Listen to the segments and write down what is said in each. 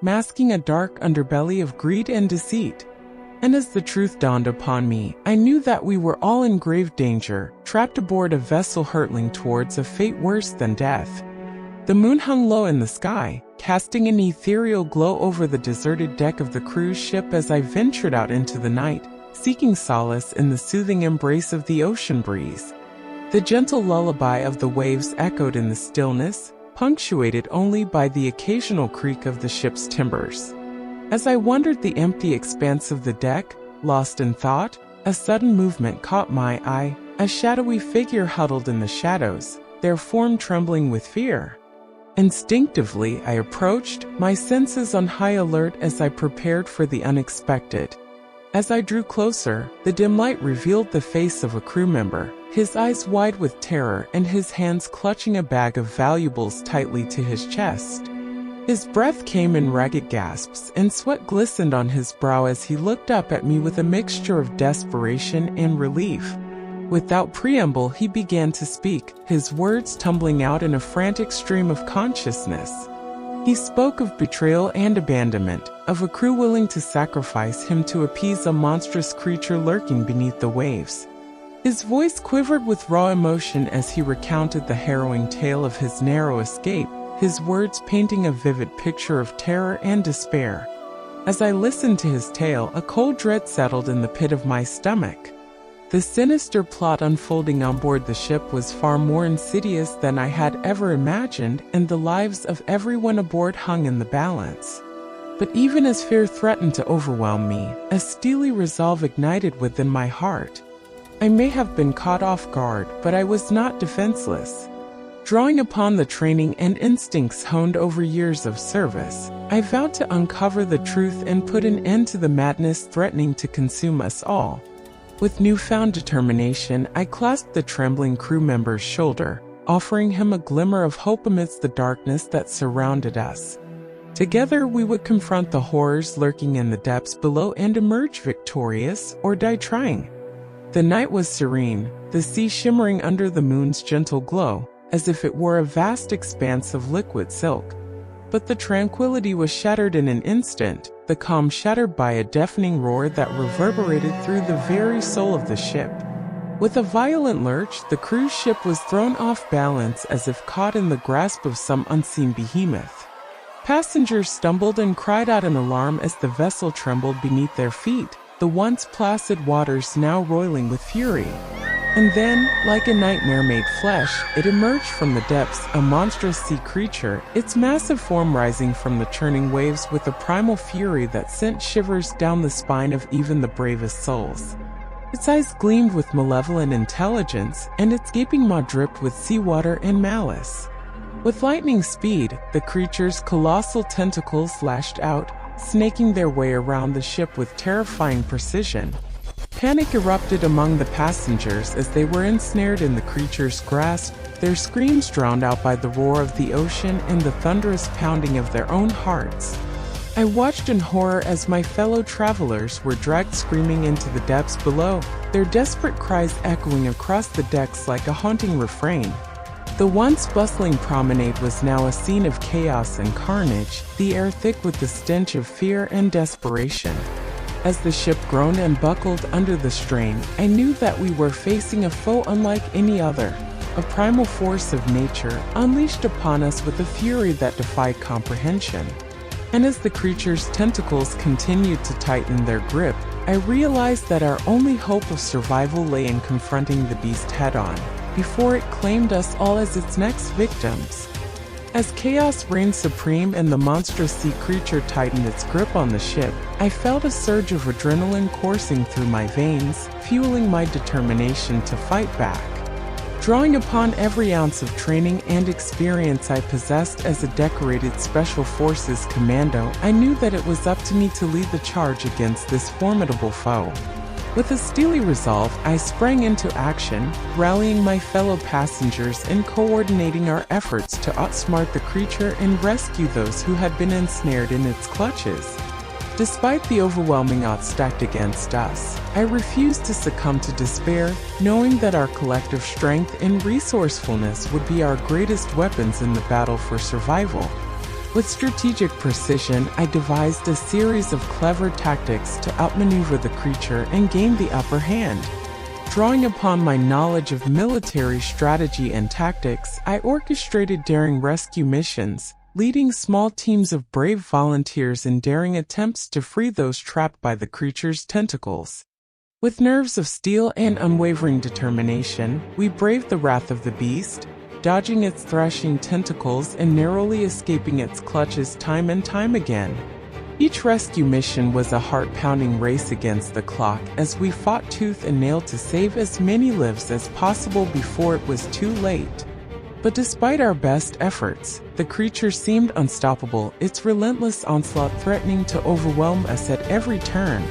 masking a dark underbelly of greed and deceit. And as the truth dawned upon me, I knew that we were all in grave danger, trapped aboard a vessel hurtling towards a fate worse than death. The moon hung low in the sky, casting an ethereal glow over the deserted deck of the cruise ship as I ventured out into the night, seeking solace in the soothing embrace of the ocean breeze. The gentle lullaby of the waves echoed in the stillness, punctuated only by the occasional creak of the ship's timbers. As I wandered the empty expanse of the deck, lost in thought, a sudden movement caught my eye, a shadowy figure huddled in the shadows, their form trembling with fear. Instinctively, I approached, my senses on high alert as I prepared for the unexpected. As I drew closer, the dim light revealed the face of a crew member, his eyes wide with terror and his hands clutching a bag of valuables tightly to his chest. His breath came in ragged gasps, and sweat glistened on his brow as he looked up at me with a mixture of desperation and relief. Without preamble, he began to speak, his words tumbling out in a frantic stream of consciousness. He spoke of betrayal and abandonment, of a crew willing to sacrifice him to appease a monstrous creature lurking beneath the waves. His voice quivered with raw emotion as he recounted the harrowing tale of his narrow escape, his words painting a vivid picture of terror and despair. As I listened to his tale, a cold dread settled in the pit of my stomach. The sinister plot unfolding on board the ship was far more insidious than I had ever imagined, and the lives of everyone aboard hung in the balance. But even as fear threatened to overwhelm me, a steely resolve ignited within my heart. I may have been caught off guard, but I was not defenseless. Drawing upon the training and instincts honed over years of service, I vowed to uncover the truth and put an end to the madness threatening to consume us all. With newfound determination, I clasped the trembling crew member's shoulder, offering him a glimmer of hope amidst the darkness that surrounded us. Together we would confront the horrors lurking in the depths below and emerge victorious, or die trying. The night was serene, the sea shimmering under the moon's gentle glow, as if it were a vast expanse of liquid silk. But the tranquility was shattered in an instant, the calm shattered by a deafening roar that reverberated through the very soul of the ship. With a violent lurch, the cruise ship was thrown off balance as if caught in the grasp of some unseen behemoth. Passengers stumbled and cried out in alarm as the vessel trembled beneath their feet, the once placid waters now roiling with fury. And then, like a nightmare made flesh, it emerged from the depths, a monstrous sea creature, its massive form rising from the churning waves with a primal fury that sent shivers down the spine of even the bravest souls. Its eyes gleamed with malevolent intelligence, and its gaping maw dripped with seawater and malice. With lightning speed, the creature's colossal tentacles lashed out, snaking their way around the ship with terrifying precision. Panic erupted among the passengers as they were ensnared in the creature's grasp, their screams drowned out by the roar of the ocean and the thunderous pounding of their own hearts. I watched in horror as my fellow travelers were dragged screaming into the depths below, their desperate cries echoing across the decks like a haunting refrain. The once bustling promenade was now a scene of chaos and carnage, the air thick with the stench of fear and desperation. As the ship groaned and buckled under the strain, I knew that we were facing a foe unlike any other, a primal force of nature unleashed upon us with a fury that defied comprehension. And as the creature's tentacles continued to tighten their grip, I realized that our only hope of survival lay in confronting the beast head-on, before it claimed us all as its next victims. As chaos reigned supreme and the monstrous sea creature tightened its grip on the ship, I felt a surge of adrenaline coursing through my veins, fueling my determination to fight back. Drawing upon every ounce of training and experience I possessed as a decorated Special Forces commando, I knew that it was up to me to lead the charge against this formidable foe. With a steely resolve, I sprang into action, rallying my fellow passengers and coordinating our efforts to outsmart the creature and rescue those who had been ensnared in its clutches. Despite the overwhelming odds stacked against us, I refused to succumb to despair, knowing that our collective strength and resourcefulness would be our greatest weapons in the battle for survival. With strategic precision, I devised a series of clever tactics to outmaneuver the creature and gain the upper hand. Drawing upon my knowledge of military strategy and tactics, I orchestrated daring rescue missions, leading small teams of brave volunteers in daring attempts to free those trapped by the creature's tentacles. With nerves of steel and unwavering determination, we braved the wrath of the beast, dodging its thrashing tentacles and narrowly escaping its clutches time and time again. Each rescue mission was a heart-pounding race against the clock as we fought tooth and nail to save as many lives as possible before it was too late. But despite our best efforts, the creature seemed unstoppable, its relentless onslaught threatening to overwhelm us at every turn.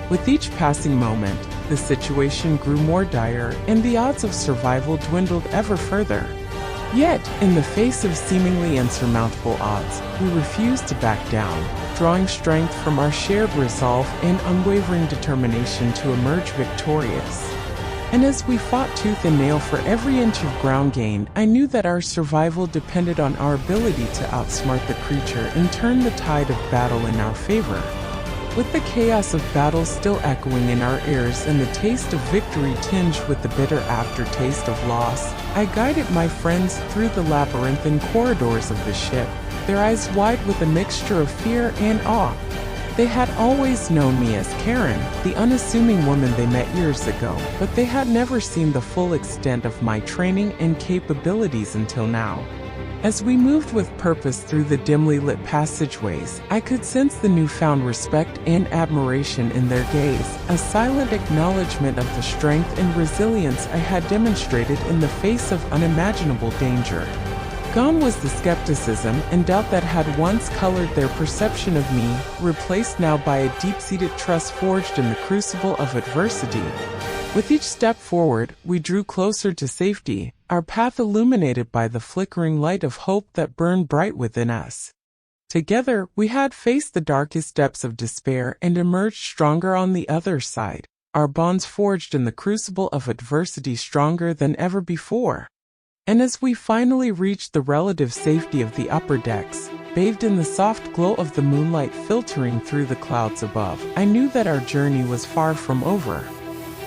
With each passing moment, the situation grew more dire and the odds of survival dwindled ever further. Yet, in the face of seemingly insurmountable odds, we refused to back down, drawing strength from our shared resolve and unwavering determination to emerge victorious. And as we fought tooth and nail for every inch of ground gained, I knew that our survival depended on our ability to outsmart the creature and turn the tide of battle in our favor. With the chaos of battle still echoing in our ears and the taste of victory tinged with the bitter aftertaste of loss, I guided my friends through the labyrinthine corridors of the ship, their eyes wide with a mixture of fear and awe. They had always known me as Karen, the unassuming woman they met years ago, but they had never seen the full extent of my training and capabilities until now. As we moved with purpose through the dimly lit passageways, I could sense the newfound respect and admiration in their gaze, a silent acknowledgement of the strength and resilience I had demonstrated in the face of unimaginable danger. Gone was the skepticism and doubt that had once colored their perception of me, replaced now by a deep-seated trust forged in the crucible of adversity. With each step forward, we drew closer to safety, our path illuminated by the flickering light of hope that burned bright within us. Together, we had faced the darkest depths of despair and emerged stronger on the other side, our bonds forged in the crucible of adversity stronger than ever before. And as we finally reached the relative safety of the upper decks, bathed in the soft glow of the moonlight filtering through the clouds above, I knew that our journey was far from over.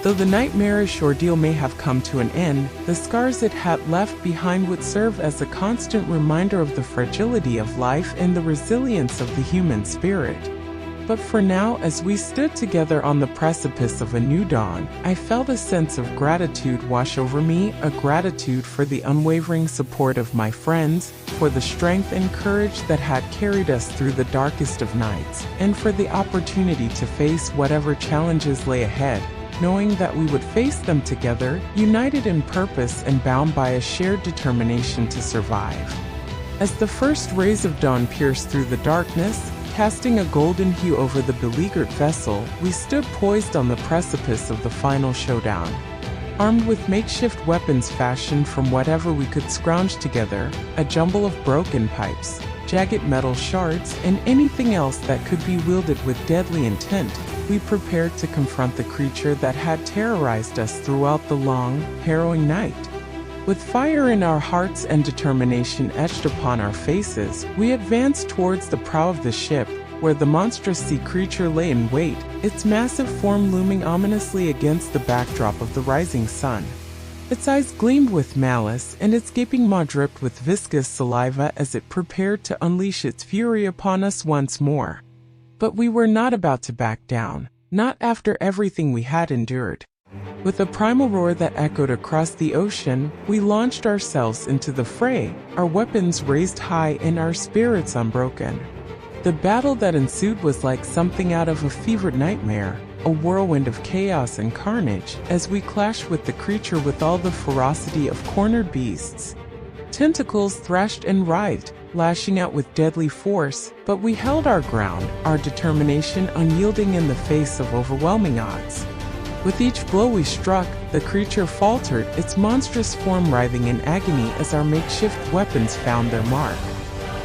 Though the nightmarish ordeal may have come to an end, the scars it had left behind would serve as a constant reminder of the fragility of life and the resilience of the human spirit. But for now, as we stood together on the precipice of a new dawn, I felt a sense of gratitude wash over me, a gratitude for the unwavering support of my friends, for the strength and courage that had carried us through the darkest of nights, and for the opportunity to face whatever challenges lay ahead, knowing that we would face them together, united in purpose and bound by a shared determination to survive. As the first rays of dawn pierced through the darkness, casting a golden hue over the beleaguered vessel, we stood poised on the precipice of the final showdown. Armed with makeshift weapons fashioned from whatever we could scrounge together, a jumble of broken pipes, jagged metal shards, and anything else that could be wielded with deadly intent, we prepared to confront the creature that had terrorized us throughout the long, harrowing night. With fire in our hearts and determination etched upon our faces, we advanced towards the prow of the ship, where the monstrous sea creature lay in wait, its massive form looming ominously against the backdrop of the rising sun. Its eyes gleamed with malice, and its gaping maw dripped with viscous saliva as it prepared to unleash its fury upon us once more. But we were not about to back down, not after everything we had endured. With a primal roar that echoed across the ocean, we launched ourselves into the fray, our weapons raised high and our spirits unbroken. The battle that ensued was like something out of a fevered nightmare, a whirlwind of chaos and carnage, as we clashed with the creature with all the ferocity of cornered beasts. Tentacles thrashed and writhed, lashing out with deadly force, but we held our ground, our determination unyielding in the face of overwhelming odds. With each blow we struck, the creature faltered, its monstrous form writhing in agony as our makeshift weapons found their mark.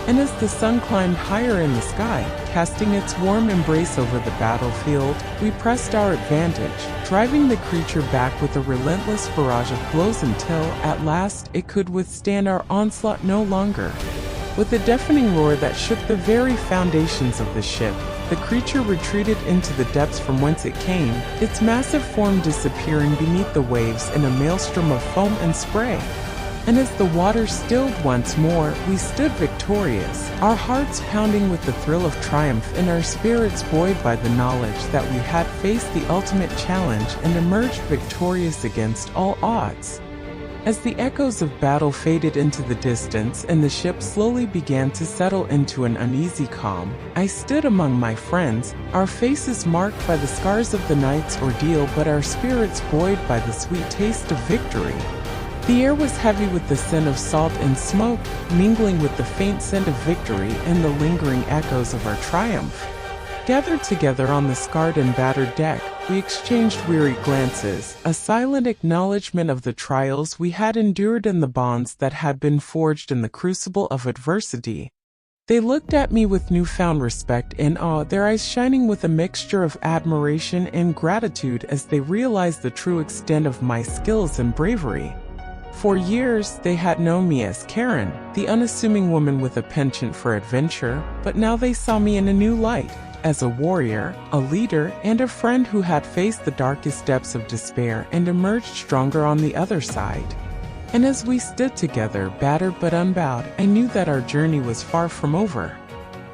And as the sun climbed higher in the sky, casting its warm embrace over the battlefield, we pressed our advantage, driving the creature back with a relentless barrage of blows until, at last, it could withstand our onslaught no longer. With a deafening roar that shook the very foundations of the ship, the creature retreated into the depths from whence it came, its massive form disappearing beneath the waves in a maelstrom of foam and spray. And as the water stilled once more, we stood victorious, our hearts pounding with the thrill of triumph and our spirits buoyed by the knowledge that we had faced the ultimate challenge and emerged victorious against all odds. As the echoes of battle faded into the distance and the ship slowly began to settle into an uneasy calm, I stood among my friends, our faces marked by the scars of the night's ordeal but our spirits buoyed by the sweet taste of victory. The air was heavy with the scent of salt and smoke, mingling with the faint scent of victory and the lingering echoes of our triumph. Gathered together on the scarred and battered deck, we exchanged weary glances, a silent acknowledgement of the trials we had endured and the bonds that had been forged in the crucible of adversity. They looked at me with newfound respect and awe, their eyes shining with a mixture of admiration and gratitude as they realized the true extent of my skills and bravery. For years, they had known me as Karen, the unassuming woman with a penchant for adventure, but now they saw me in a new light, as a warrior, a leader, and a friend who had faced the darkest depths of despair and emerged stronger on the other side. And as we stood together, battered but unbowed, I knew that our journey was far from over.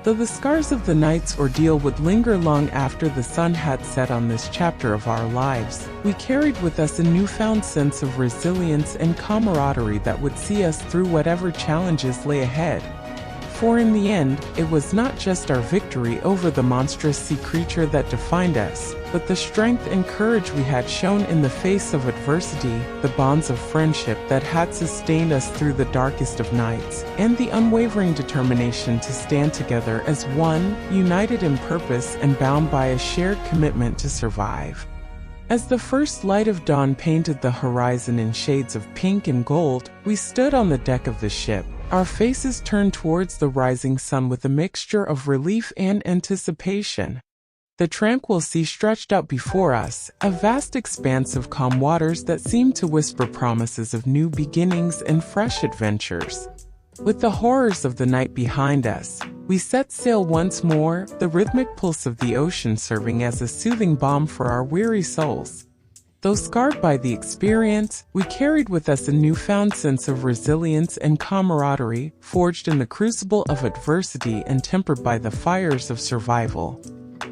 Though the scars of the night's ordeal would linger long after the sun had set on this chapter of our lives, we carried with us a newfound sense of resilience and camaraderie that would see us through whatever challenges lay ahead. For in the end, it was not just our victory over the monstrous sea creature that defined us, but the strength and courage we had shown in the face of adversity, the bonds of friendship that had sustained us through the darkest of nights, and the unwavering determination to stand together as one, united in purpose and bound by a shared commitment to survive. As the first light of dawn painted the horizon in shades of pink and gold, we stood on the deck of the ship, our faces turned towards the rising sun with a mixture of relief and anticipation. The tranquil sea stretched out before us, a vast expanse of calm waters that seemed to whisper promises of new beginnings and fresh adventures. With the horrors of the night behind us, we set sail once more, the rhythmic pulse of the ocean serving as a soothing balm for our weary souls. Though scarred by the experience, we carried with us a newfound sense of resilience and camaraderie, forged in the crucible of adversity and tempered by the fires of survival.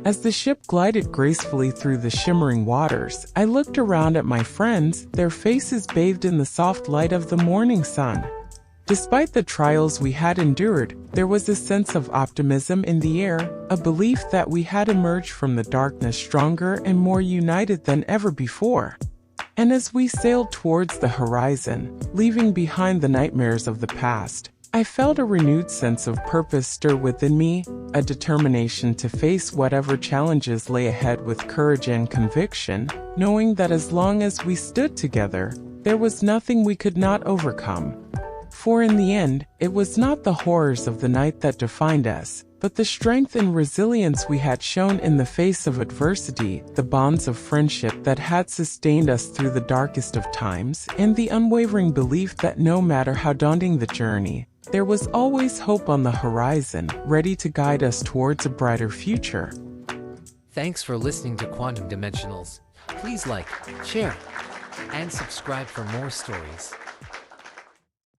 As the ship glided gracefully through the shimmering waters, I looked around at my friends, their faces bathed in the soft light of the morning sun. Despite the trials we had endured, there was a sense of optimism in the air, a belief that we had emerged from the darkness stronger and more united than ever before. And as we sailed towards the horizon, leaving behind the nightmares of the past, I felt a renewed sense of purpose stir within me, a determination to face whatever challenges lay ahead with courage and conviction, knowing that as long as we stood together, there was nothing we could not overcome. For in the end, it was not the horrors of the night that defined us, but the strength and resilience we had shown in the face of adversity, the bonds of friendship that had sustained us through the darkest of times, and the unwavering belief that no matter how daunting the journey, there was always hope on the horizon, ready to guide us towards a brighter future. Thanks for listening to Quantum Dimensionals. Please like, share, and subscribe for more stories.